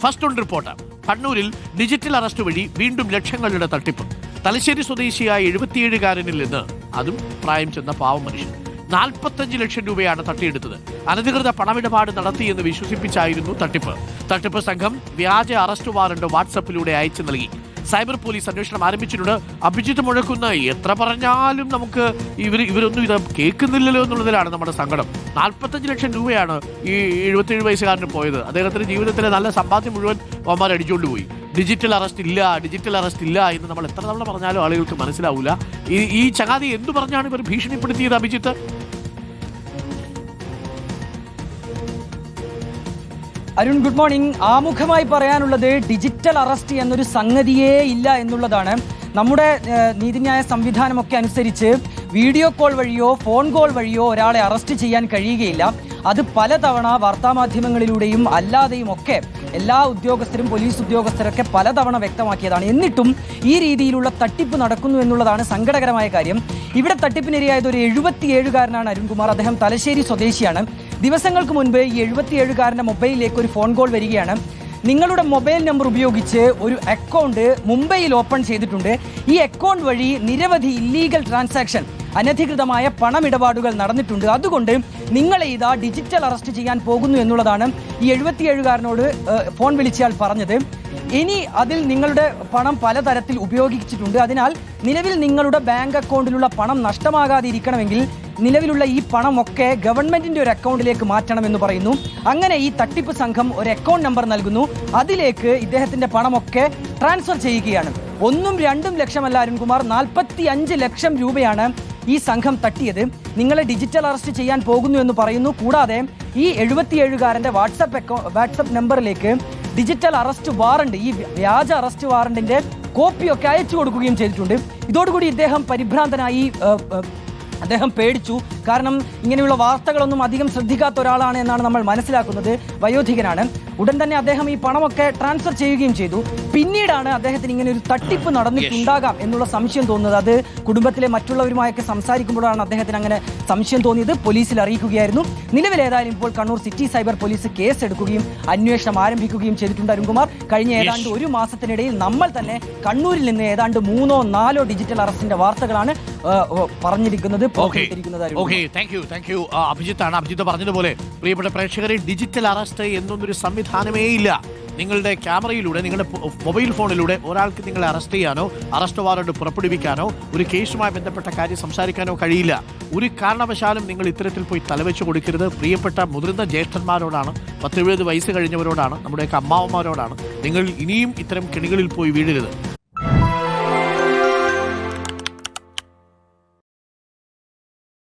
First on report. കണ്ണൂരിൽ digital arrest വഴി വീണ്ടും ലക്ഷങ്ങളുടെ തട്ടിപ്പ്. തലശ്ശേരി സ്വദേശിയായ 77-കാരനിൽ നിന്ന്, അതും പ്രായം ചെന്ന പാവം മനുഷ്യൻ, 45 ലക്ഷം രൂപയാണ് തട്ടിയെടുത്തത്. അനധികൃത പണമിടപാട് നടത്തിയെന്ന് വിശ്വസിപ്പിച്ചായിരുന്നു തട്ടിപ്പ് സംഘം വ്യാജ അറസ്റ്റ് വാറണ്ട് വാട്സപ്പിലൂടെ അയച്ചു നൽകി. സൈബർ പോലീസ് അന്വേഷണം ആരംഭിച്ചിട്ടുണ്ട്. അഭിജിത്ത് മുഴക്കുന്ന എത്ര പറഞ്ഞാലും നമുക്ക് ഇവരൊന്നും ഇത് കേൾക്കുന്നില്ലല്ലോ എന്നുള്ളതിലാണ് നമ്മുടെ സങ്കടം. 45 ലക്ഷം രൂപയാണ് ഈ 77 വയസ്സുകാരന് പോയത്. അദ്ദേഹത്തിന്റെ ജീവിതത്തിലെ നല്ല സമ്പാദ്യം മുഴുവൻ അവന്മാർ അടിച്ചുകൊണ്ട് പോയി. ഡിജിറ്റൽ അറസ്റ്റ് ഇല്ല എന്ന് നമ്മൾ എത്ര തവണ പറഞ്ഞാലും ആളുകൾക്ക് മനസ്സിലാവില്ല. ഈ ചങ്ങാതി എന്തു പറഞ്ഞാണ് ഇവർ ഭീഷണിപ്പെടുത്തിയത്? Abhijith, Arun, good morning. ആമുഖമായി പറയാനുള്ളത് ഡിജിറ്റൽ അറസ്റ്റ് എന്നൊരു സംഗതിയേ ഇല്ല എന്നുള്ളതാണ്. നമ്മുടെ നീതിന്യായ സംവിധാനമൊക്കെ അനുസരിച്ച് വീഡിയോ കോൾ വഴിയോ ഫോൺ കോൾ വഴിയോ ഒരാളെ അറസ്റ്റ് ചെയ്യാൻ കഴിയുകയില്ല. അത് പലതവണ വാർത്താമാധ്യമങ്ങളിലൂടെയും അല്ലാതെയും ഒക്കെ എല്ലാ ഉദ്യോഗസ്ഥരും പോലീസ് ഉദ്യോഗസ്ഥരൊക്കെ പലതവണ വ്യക്തമാക്കിയതാണ്. എന്നിട്ടും ഈ രീതിയിലുള്ള തട്ടിപ്പ് നടക്കുന്നു എന്നുള്ളതാണ് സങ്കടകരമായ കാര്യം. ഇവിടെ തട്ടിപ്പിനിരയായത് ഒരു 77-കാരനാണ് അരുൺകുമാർ. അദ്ദേഹം തലശ്ശേരി സ്വദേശിയാണ്. ദിവസങ്ങൾക്ക് മുൻപ് ഈ 77-കാരൻ്റെ മൊബൈലിലേക്ക് ഒരു ഫോൺ കോൾ വരികയാണ്. നിങ്ങളുടെ മൊബൈൽ നമ്പർ ഉപയോഗിച്ച് ഒരു അക്കൗണ്ട് മുംബൈയിൽ ഓപ്പൺ ചെയ്തിട്ടുണ്ട്. ഈ അക്കൗണ്ട് വഴി നിരവധി ഇല്ലീഗൽ ട്രാൻസാക്ഷൻ, അനധികൃതമായ പണമിടപാടുകൾ നടന്നിട്ടുണ്ട്. അതുകൊണ്ട് നിങ്ങളെ ഇതാ ഡിജിറ്റൽ അറസ്റ്റ് ചെയ്യാൻ പോകുന്നു എന്നുള്ളതാണ് ഈ 77-കാരനോട് ഫോൺ വിളിച്ചയാൾ പറഞ്ഞത്. ഇനി അതിൽ നിങ്ങളുടെ പണം പലതരത്തിൽ ഉപയോഗിച്ചിട്ടുണ്ട്. അതിനാൽ നിലവിൽ നിങ്ങളുടെ ബാങ്ക് അക്കൗണ്ടിലുള്ള പണം നഷ്ടമാകാതിരിക്കണമെങ്കിൽ നിലവിലുള്ള ഈ പണമൊക്കെ ഗവൺമെന്റിന്റെ ഒരു അക്കൗണ്ടിലേക്ക് മാറ്റണമെന്ന് പറയുന്നു. അങ്ങനെ ഈ തട്ടിപ്പ് സംഘം ഒരു അക്കൗണ്ട് നമ്പർ നൽകുന്നു. അതിലേക്ക് ഇദ്ദേഹത്തിന്റെ പണമൊക്കെ ട്രാൻസ്ഫർ ചെയ്യുകയാണ്. 1-2 ലക്ഷമല്ല അരുൺകുമാർ, 45 ലക്ഷം രൂപയാണ് ഈ സംഘം തട്ടിയത്. നിങ്ങളെ ഡിജിറ്റൽ അറസ്റ്റ് ചെയ്യാൻ പോകുന്നു എന്ന് പറയുന്നു. കൂടാതെ ഈ 77-കാരന്റെ വാട്സപ്പ് നമ്പറിലേക്ക് ഡിജിറ്റൽ അറസ്റ്റ് വാറണ്ട്, ഈ വ്യാജ അറസ്റ്റ് വാറണ്ടിന്റെ കോപ്പിയൊക്കെ അയച്ചു കൊടുക്കുകയും ചെയ്തിട്ടുണ്ട്. ഇതോടുകൂടി ഇദ്ദേഹം പരിഭ്രാന്തനായി, അദ്ദേഹം പേടിച്ചു. കാരണം ഇങ്ങനെയുള്ള വാർത്തകളൊന്നും അധികം ശ്രദ്ധിക്കാത്ത ഒരാളാണ് എന്നാണ് നമ്മൾ മനസ്സിലാക്കുന്നത്. വയോധികനാണ്. ഉടൻ തന്നെ അദ്ദേഹം ഈ പണമൊക്കെ ട്രാൻസ്ഫർ ചെയ്യുകയും ചെയ്തു. പിന്നീടാണ് അദ്ദേഹത്തിന് ഇങ്ങനെ ഒരു തട്ടിപ്പ് നടന്നിട്ടുണ്ടാകാം എന്നുള്ള സംശയം തോന്നുന്നത്. അത് കുടുംബത്തിലെ മറ്റുള്ളവരുമായൊക്കെ സംസാരിക്കുമ്പോഴാണ് അദ്ദേഹത്തിന് അങ്ങനെ സംശയം തോന്നിയത്. പോലീസിൽ അറിയിക്കുകയായിരുന്നു. നിലവിൽ ഏതായാലും ഇപ്പോൾ Kannur city cyber police case എടുക്കുകയും അന്വേഷണം ആരംഭിക്കുകയും ചെയ്തിട്ടുണ്ട്. അരുൺകുമാർ, കഴിഞ്ഞ ഏതാണ്ട് ഒരു മാസത്തിനിടയിൽ നമ്മൾ തന്നെ കണ്ണൂരിൽ നിന്ന് ഏതാണ്ട് 3-4 ഡിജിറ്റൽ അറസ്റ്റിന്റെ വാർത്തകളാണ് പറഞ്ഞിരിക്കുന്നത്. അഭിജിത്ത് പറഞ്ഞതുപോലെ പ്രിയപ്പെട്ട പ്രേക്ഷകരെ, ഡിജിറ്റൽ അറസ്റ്റ് എന്നൊന്നൊരു സംവിധാനമേ ഇല്ല. നിങ്ങളുടെ ക്യാമറയിലൂടെ, നിങ്ങളുടെ മൊബൈൽ ഫോണിലൂടെ ഒരാൾക്ക് നിങ്ങളെ അറസ്റ്റ് ചെയ്യാനോ അറസ്റ്റ് വാറണ്ട് പുറപ്പെടുവിക്കാനോ ഒരു കേസുമായി ബന്ധപ്പെട്ട കാര്യം സംസാരിക്കാനോ കഴിയില്ല. ഒരു കാരണവശാലും നിങ്ങൾ ഇത്തരത്തിൽ പോയി തലവെച്ച് കൊടുക്കരുത്. പ്രിയപ്പെട്ട മുതിർന്ന ജ്യേഷ്ഠന്മാരോടാണ്, 10-70 വയസ്സ് കഴിഞ്ഞവരോടാണ്, നമ്മുടെയൊക്കെ അമ്മാവന്മാരോടാണ്, നിങ്ങൾ ഇനിയും ഇത്തരം കെണികളിൽ പോയി വീഴരുത്.